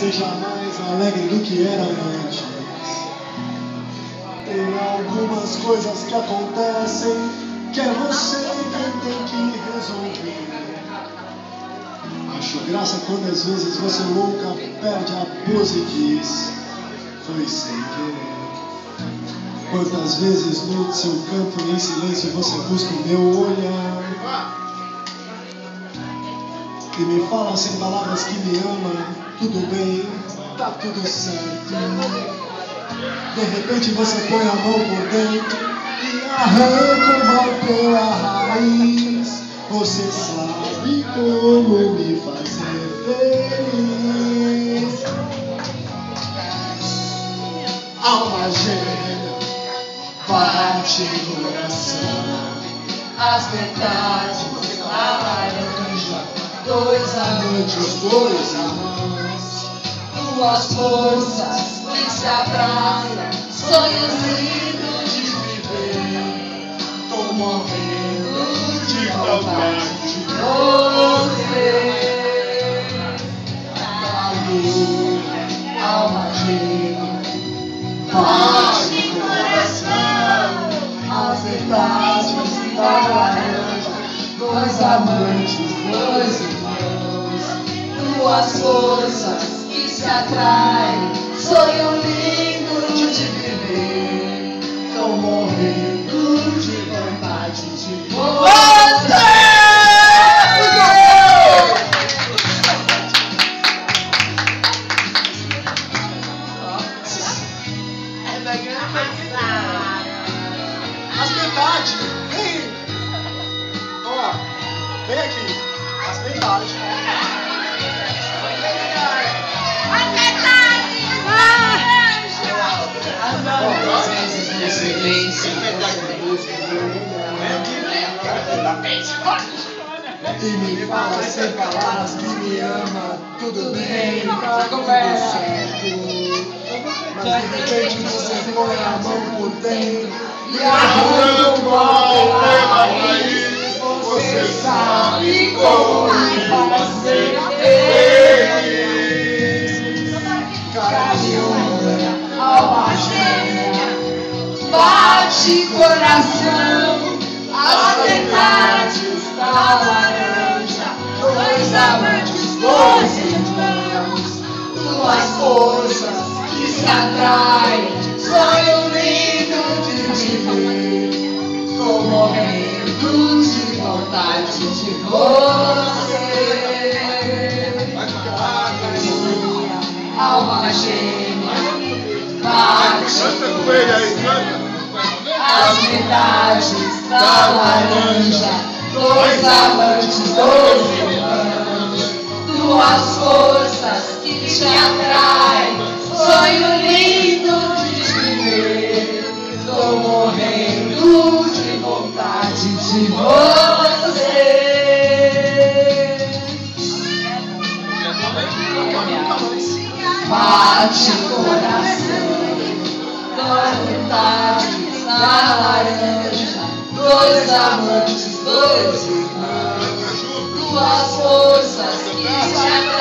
seja mais alegre do que era antes. Tem algumas coisas que acontecem que é você quem tem que resolver. Acho graça quando às vezes você louca perde a pose e diz: foi sem querer. Quantas vezes no seu canto em silêncio você busca o meu olhar e me fala sem palavras que me ama. Tudo bem, tá tudo certo. De repente você põe a mão por dentro e arranca o mal pela raiz. Você sabe como me fazer feliz. Alma gêmea, bate o coração. As metades da laranja, dois amantes, dois irmãos. Duas forças que se abraçam, sonhos lindos de viver. Tô morrendo de vontade de você. Alma gêmea, bate coração. As metades da laranja, dois amantes, dois irmãos. Duas forças que se atraem, sonho lindo de viver. Tô morrendo de vontade de você. As metades, vem! Ó, vem aqui, as metades. E me fala sem palavras que me ama. Tudo bem, tá tudo certo. Mas de repente você põe a mão por dentro e arranca o mal pela raiz. Você sabe como me fazer feliz. Carinhosa, alma gêmea, bate coração. As metades da laranja, dois amantes, dois irmãos. Duas forças que se atraem, sonho lindo de viver. Tô morrendo de vontade de você. Alma gêmea, bate as metades da laranja, dois amantes, dois irmãos. Duas forças que te atraem, sonho lindo de viver. Tô morrendo de vontade de você. Bate o coração, duas metades da laranja, dois amantes, dois irmãos. Duas forças que te atraem.